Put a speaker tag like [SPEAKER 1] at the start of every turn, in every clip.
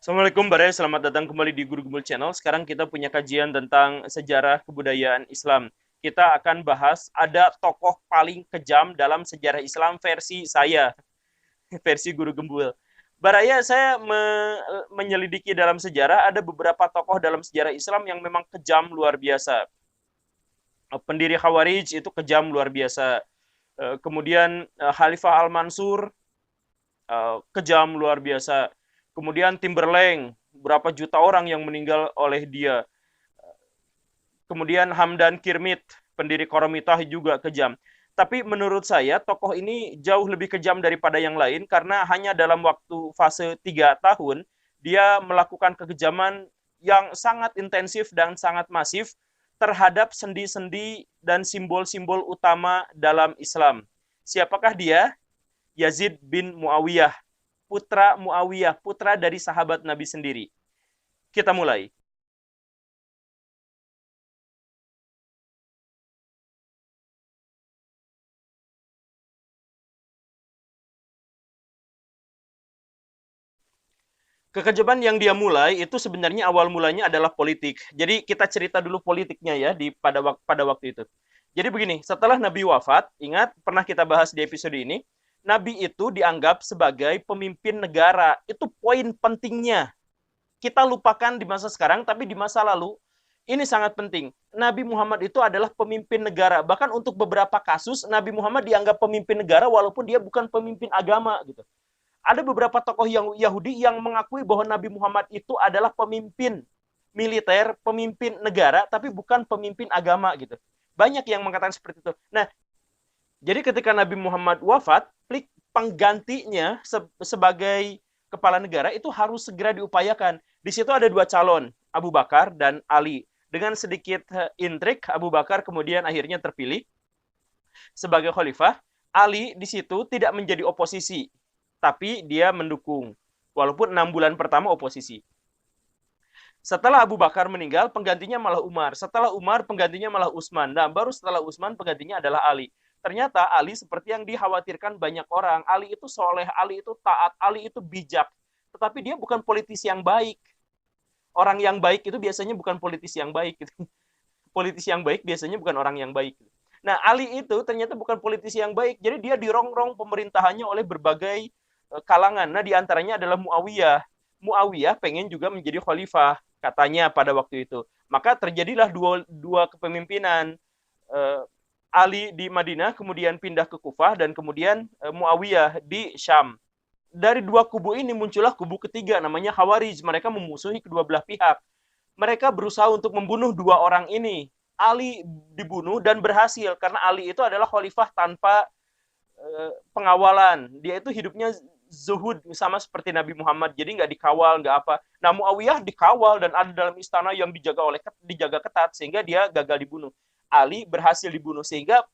[SPEAKER 1] Assalamualaikum Bare, selamat datang kembali di Guru Gembul Channel. Sekarang kita punya kajian tentang sejarah kebudayaan Islam. Kita akan bahas ada tokoh paling kejam dalam sejarah Islam versi saya, versi Guru Gembul. Baraya, saya menyelidiki dalam sejarah, ada beberapa tokoh dalam sejarah Islam yang memang kejam luar biasa. Pendiri Khawarij itu kejam luar biasa. Kemudian Khalifah Al-Mansur kejam luar biasa. Kemudian Timberlake, berapa juta orang yang meninggal oleh dia. Kemudian Hamdan Kirmit, pendiri Koromitah juga kejam. Tapi menurut saya tokoh ini jauh lebih kejam daripada yang lain karena hanya dalam waktu fase 3 tahun dia melakukan kekejaman yang sangat intensif dan sangat masif terhadap sendi-sendi dan simbol-simbol utama dalam Islam. Siapakah dia? Yazid bin Muawiyah, putra Muawiyah, putra dari sahabat Nabi sendiri. Kita mulai. Kekejaman yang dia mulai itu sebenarnya awal mulanya adalah politik. Jadi kita cerita dulu politiknya ya pada waktu itu. Jadi begini, setelah Nabi wafat, ingat pernah kita bahas di episode ini, Nabi itu dianggap sebagai pemimpin negara. Itu poin pentingnya. Kita lupakan di masa sekarang, tapi di masa lalu ini sangat penting. Nabi Muhammad itu adalah pemimpin negara. Bahkan untuk beberapa kasus, Nabi Muhammad dianggap pemimpin negara walaupun dia bukan pemimpin agama gitu. Ada beberapa tokoh yang Yahudi yang mengakui bahwa Nabi Muhammad itu adalah pemimpin militer, pemimpin negara, tapi bukan pemimpin agama gitu. Banyak yang mengatakan seperti itu. Nah, jadi ketika Nabi Muhammad wafat, penggantinya sebagai kepala negara itu harus segera diupayakan. Di situ ada dua calon, Abu Bakar dan Ali. Dengan sedikit intrik, Abu Bakar kemudian akhirnya terpilih sebagai khalifah. Ali di situ tidak menjadi oposisi, tapi dia mendukung. Walaupun 6 bulan pertama oposisi. Setelah Abu Bakar meninggal, penggantinya malah Umar. Setelah Umar, penggantinya malah Utsman. Nah, baru setelah Utsman, penggantinya adalah Ali. Ternyata Ali seperti yang dikhawatirkan banyak orang. Ali itu soleh, Ali itu taat, Ali itu bijak. Tetapi dia bukan politisi yang baik. Orang yang baik itu biasanya bukan politisi yang baik. Politisi yang baik biasanya bukan orang yang baik. Nah, Ali itu ternyata bukan politisi yang baik. Jadi dia dirongrong pemerintahannya oleh berbagai kalangan. Nah, diantaranya adalah Muawiyah. Muawiyah pengen juga menjadi khalifah, katanya pada waktu itu. Maka terjadilah dua kepemimpinan. Ali di Madinah, kemudian pindah ke Kufah, dan kemudian Muawiyah di Syam. Dari dua kubu ini muncullah kubu ketiga, namanya Khawarij. Mereka memusuhi kedua belah pihak. Mereka berusaha untuk membunuh dua orang ini. Ali dibunuh dan berhasil, karena Ali itu adalah khalifah tanpa pengawalan. Dia itu hidupnya zuhud sama seperti Nabi Muhammad, jadi nggak dikawal, nggak apa. Nah, Muawiyah dikawal dan ada dalam istana yang dijaga ketat sehingga dia gagal dibunuh. Ali berhasil dibunuh sehingga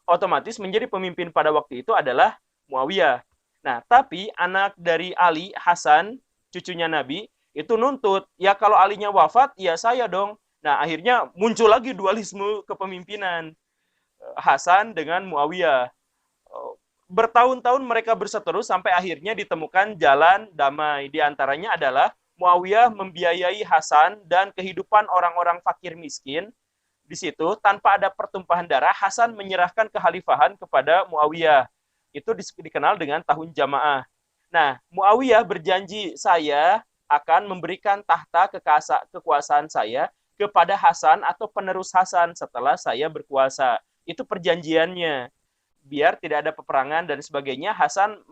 [SPEAKER 1] otomatis menjadi pemimpin pada waktu itu adalah Muawiyah. Nah, tapi anak dari Ali, Hasan, cucunya Nabi, itu nuntut, ya kalau Alinya wafat, ya saya dong. Nah, akhirnya muncul lagi dualisme kepemimpinan Hasan dengan Muawiyah. Bertahun-tahun mereka berseteru sampai akhirnya ditemukan jalan damai. Di antaranya adalah Muawiyah membiayai Hasan dan kehidupan orang-orang fakir miskin. Di situ tanpa ada pertumpahan darah, Hasan menyerahkan kekhalifahan kepada Muawiyah. Itu dikenal dengan tahun jamaah. Nah, Muawiyah berjanji, saya akan memberikan tahta kekuasaan saya kepada Hasan atau penerus Hasan setelah saya berkuasa. Itu perjanjiannya. Biar tidak ada peperangan dan sebagainya, Hasan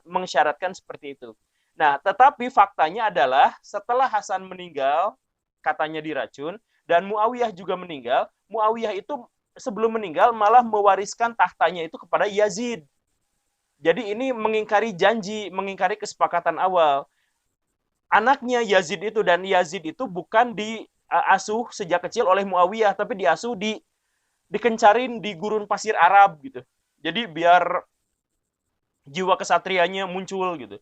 [SPEAKER 1] mengisyaratkan seperti itu. Nah, tetapi faktanya adalah setelah Hasan meninggal, katanya diracun, dan Muawiyah juga meninggal, Muawiyah itu sebelum meninggal malah mewariskan tahtanya itu kepada Yazid. Jadi ini mengingkari janji, mengingkari kesepakatan awal. Anaknya Yazid itu, dan Yazid itu bukan diasuh sejak kecil oleh Muawiyah, tapi diasuh dikencarin di gurun pasir Arab gitu. Jadi biar jiwa kesatrianya muncul gitu.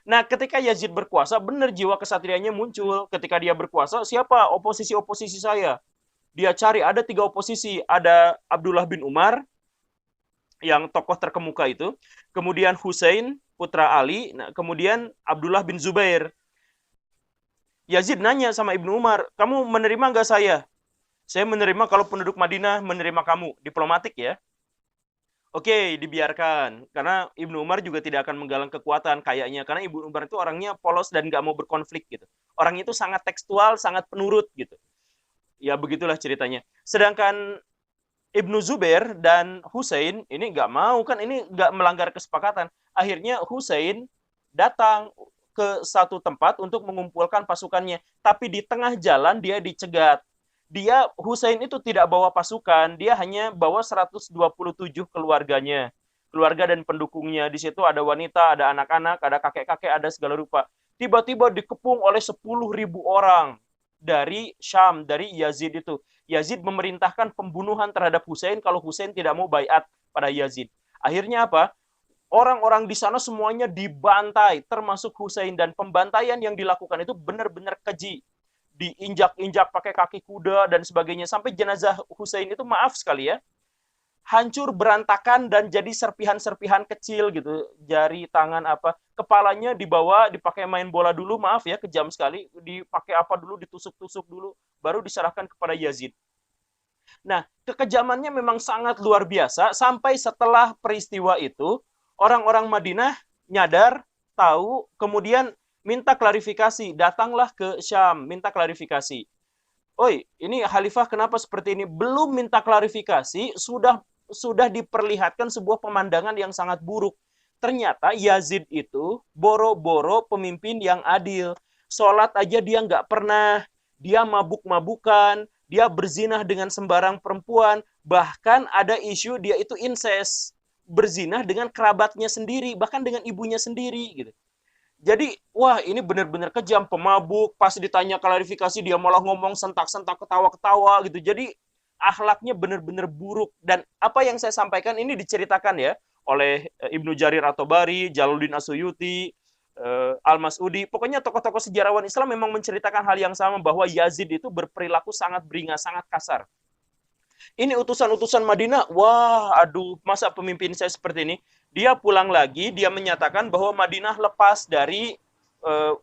[SPEAKER 1] Nah, ketika Yazid berkuasa, benar jiwa kesatrianya muncul. Ketika dia berkuasa, siapa oposisi-oposisi saya? Dia cari, ada 3 oposisi. Ada Abdullah bin Umar, yang tokoh terkemuka itu. Kemudian Hussein, putra Ali. Nah, kemudian Abdullah bin Zubair. Yazid nanya sama Ibnu Umar, kamu menerima nggak saya? Saya menerima kalau penduduk Madinah menerima kamu. Diplomatik ya. Oke, dibiarkan. Karena Ibnu Umar juga tidak akan menggalang kekuatan kayaknya. Karena Ibnu Umar itu orangnya polos dan nggak mau berkonflik gitu. Orang itu sangat tekstual, sangat penurut gitu. Ya begitulah ceritanya. Sedangkan Ibnu Zubair dan Hussein ini nggak mau, kan ini nggak melanggar kesepakatan. Akhirnya Hussein datang ke satu tempat untuk mengumpulkan pasukannya. Tapi di tengah jalan dia dicegat. Hussein itu tidak bawa pasukan, dia hanya bawa 127 keluarganya. Keluarga dan pendukungnya. Di situ ada wanita, ada anak-anak, ada kakek-kakek, ada segala rupa. Tiba-tiba dikepung oleh 10.000 orang dari Syam, dari Yazid itu. Yazid memerintahkan pembunuhan terhadap Hussein kalau Hussein tidak mau baiat pada Yazid. Akhirnya apa? Orang-orang di sana semuanya dibantai, termasuk Hussein, dan pembantaian yang dilakukan itu benar-benar keji. Diinjak-injak pakai kaki kuda dan sebagainya, sampai jenazah Hussein itu, maaf sekali ya, hancur berantakan dan jadi serpihan-serpihan kecil gitu, jari tangan apa, kepalanya dibawa dipakai main bola dulu, maaf ya, kejam sekali, dipakai apa dulu, ditusuk-tusuk dulu, baru diserahkan kepada Yazid. Nah, kekejamannya memang sangat luar biasa. Sampai setelah peristiwa itu, orang-orang Madinah nyadar, tahu, kemudian minta klarifikasi. Datanglah ke Syam, minta klarifikasi. Oi, ini khalifah kenapa seperti ini? Belum minta klarifikasi, sudah diperlihatkan sebuah pemandangan yang sangat buruk. Ternyata Yazid itu boro-boro pemimpin yang adil. Sholat aja dia nggak pernah. Dia mabuk-mabukan, dia berzinah dengan sembarang perempuan. Bahkan ada isu dia itu incest. Berzinah dengan kerabatnya sendiri, bahkan dengan ibunya sendiri gitu. Jadi, wah ini benar-benar kejam, pemabuk, pas ditanya klarifikasi dia malah ngomong sentak-sentak, ketawa-ketawa gitu. Jadi, akhlaknya benar-benar buruk. Dan apa yang saya sampaikan ini diceritakan ya oleh Ibnu Jarir At-Tabari, Jalaluddin As-Suyuti, Al-Mas'udi. Pokoknya tokoh-tokoh sejarawan Islam memang menceritakan hal yang sama, bahwa Yazid itu berperilaku sangat beringas, sangat kasar. Ini utusan-utusan Madinah, wah aduh, masa pemimpin saya seperti ini? Dia pulang lagi, dia menyatakan bahwa Madinah lepas dari uh,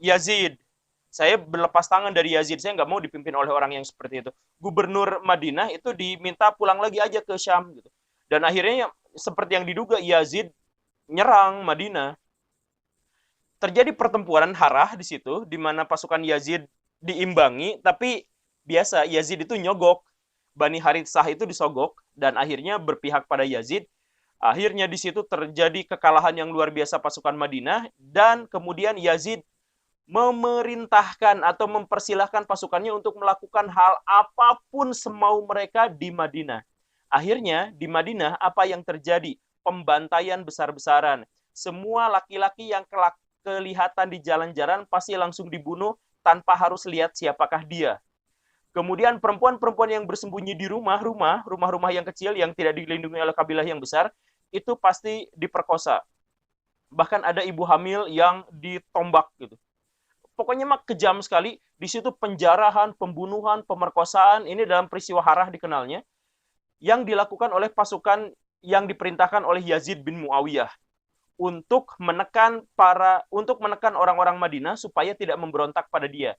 [SPEAKER 1] Yazid. Saya berlepas tangan dari Yazid, saya nggak mau dipimpin oleh orang yang seperti itu. Gubernur Madinah itu diminta pulang lagi aja ke Syam gitu. Dan akhirnya seperti yang diduga, Yazid nyerang Madinah. Terjadi pertempuran Harah di situ, di mana pasukan Yazid diimbangi, tapi biasa Yazid itu nyogok. Bani Haritsah itu disogok dan akhirnya berpihak pada Yazid. Akhirnya di situ terjadi kekalahan yang luar biasa pasukan Madinah, dan kemudian Yazid memerintahkan atau mempersilahkan pasukannya untuk melakukan hal apapun semau mereka di Madinah. Akhirnya di Madinah apa yang terjadi? Pembantaian besar-besaran. Semua laki-laki yang kelihatan di jalan-jalan pasti langsung dibunuh tanpa harus lihat siapakah dia. Kemudian perempuan-perempuan yang bersembunyi di rumah-rumah yang kecil yang tidak dilindungi oleh kabilah yang besar, itu pasti diperkosa. Bahkan ada ibu hamil yang ditombak gitu. Pokoknya mah kejam sekali. Di situ penjarahan, pembunuhan, pemerkosaan, ini dalam peristiwa Harah dikenalnya, yang dilakukan oleh pasukan yang diperintahkan oleh Yazid bin Muawiyah untuk menekan orang-orang Madinah supaya tidak memberontak pada dia.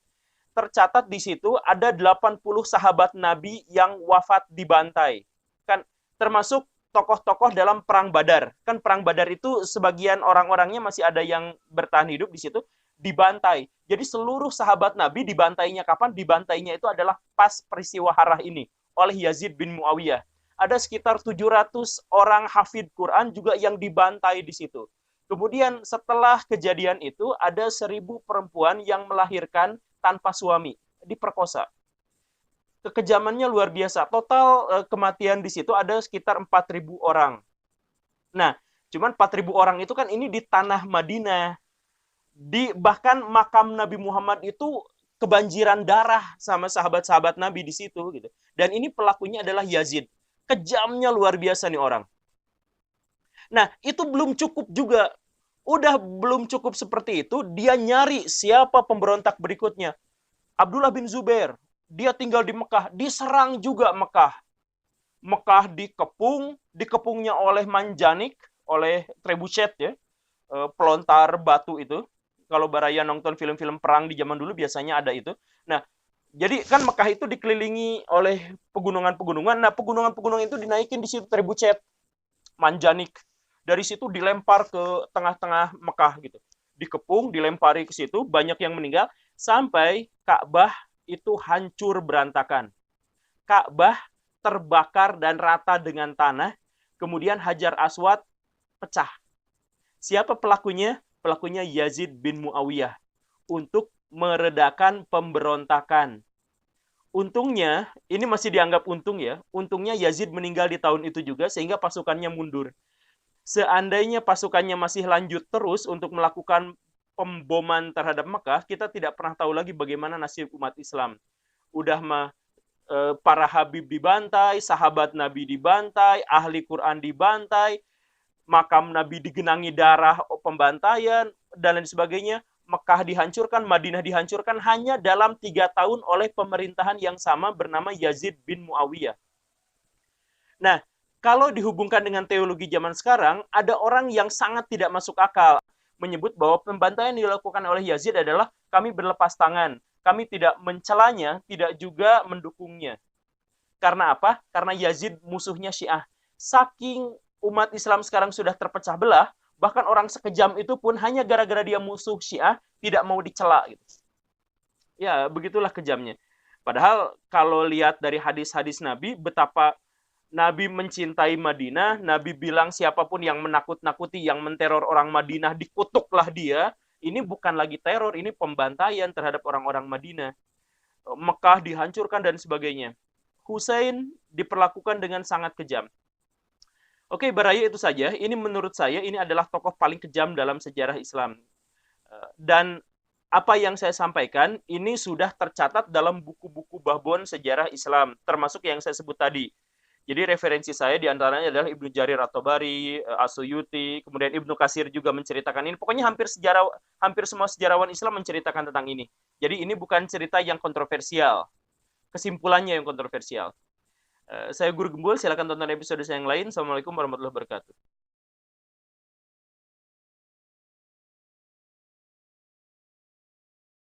[SPEAKER 1] Tercatat di situ ada 80 sahabat Nabi yang wafat dibantai. Kan termasuk tokoh-tokoh dalam perang Badar. Kan perang Badar itu sebagian orang-orangnya masih ada yang bertahan hidup di situ, dibantai. Jadi seluruh sahabat Nabi dibantainya kapan? Dibantainya itu adalah pas peristiwa Harah ini oleh Yazid bin Muawiyah. Ada sekitar 700 orang hafid Quran juga yang dibantai di situ. Kemudian setelah kejadian itu ada 1.000 perempuan yang melahirkan tanpa suami, diperkosa. Kekejamannya luar biasa. Total kematian di situ ada sekitar 4.000 orang. Nah, cuman 4.000 orang itu kan ini di tanah Madinah. Bahkan makam Nabi Muhammad itu kebanjiran darah sama sahabat-sahabat Nabi di situ gitu. Dan ini pelakunya adalah Yazid. Kejamnya luar biasa nih orang. Nah, itu belum cukup juga. Udah belum cukup seperti itu, dia nyari siapa pemberontak berikutnya. Abdullah bin Zubair, dia tinggal di Mekah, diserang juga Mekah. Mekah dikepungnya oleh Manjanik, oleh Trebuchet ya, pelontar batu itu. Kalau Baraya nonton film-film perang di zaman dulu biasanya ada itu. Nah, jadi kan Mekah itu dikelilingi oleh pegunungan-pegunungan. Nah, pegunungan-pegunungan itu dinaikin di situ Trebucet, Manjanik. Dari situ dilempar ke tengah-tengah Mekah gitu. Dikepung, dilempari ke situ, banyak yang meninggal sampai Ka'bah itu hancur berantakan. Ka'bah terbakar dan rata dengan tanah, kemudian Hajar Aswad pecah. Siapa pelakunya? Pelakunya Yazid bin Muawiyah untuk meredakan pemberontakan. Untungnya, ini masih dianggap untung ya, untungnya Yazid meninggal di tahun itu juga sehingga pasukannya mundur. Seandainya pasukannya masih lanjut terus untuk melakukan pemboman terhadap Mekah, kita tidak pernah tahu lagi bagaimana nasib umat Islam. Udah mah para habib dibantai, sahabat Nabi dibantai, ahli Quran dibantai, makam Nabi digenangi darah pembantaian, dan lain sebagainya. Mekah dihancurkan, Madinah dihancurkan hanya dalam 3 tahun oleh pemerintahan yang sama bernama Yazid bin Muawiyah. Nah, kalau dihubungkan dengan teologi zaman sekarang, ada orang yang sangat tidak masuk akal menyebut bahwa pembantaian yang dilakukan oleh Yazid adalah kami berlepas tangan, kami tidak mencelanya, tidak juga mendukungnya. Karena apa? Karena Yazid musuhnya Syiah. Saking umat Islam sekarang sudah terpecah belah, bahkan orang sekejam itu pun hanya gara-gara dia musuh Syiah, tidak mau dicela. Gitu. Ya, begitulah kejamnya. Padahal kalau lihat dari hadis-hadis Nabi, betapa Nabi mencintai Madinah, Nabi bilang siapapun yang menakut-nakuti, yang menteror orang Madinah, dikutuklah dia. Ini bukan lagi teror, ini pembantaian terhadap orang-orang Madinah. Mekah dihancurkan dan sebagainya. Hussein diperlakukan dengan sangat kejam. Oke, Baraya itu saja. Ini menurut saya, ini adalah tokoh paling kejam dalam sejarah Islam. Dan apa yang saya sampaikan, ini sudah tercatat dalam buku-buku babon sejarah Islam, termasuk yang saya sebut tadi. Jadi referensi saya diantaranya adalah Ibnu Jarir At-Tabari, As-Suyuti, kemudian Ibnu Katsir juga menceritakan ini. Pokoknya hampir semua sejarawan Islam menceritakan tentang ini. Jadi ini bukan cerita yang kontroversial. Kesimpulannya yang kontroversial. Saya Guru Gembul, silakan tonton episode saya yang lain. Assalamualaikum warahmatullahi wabarakatuh.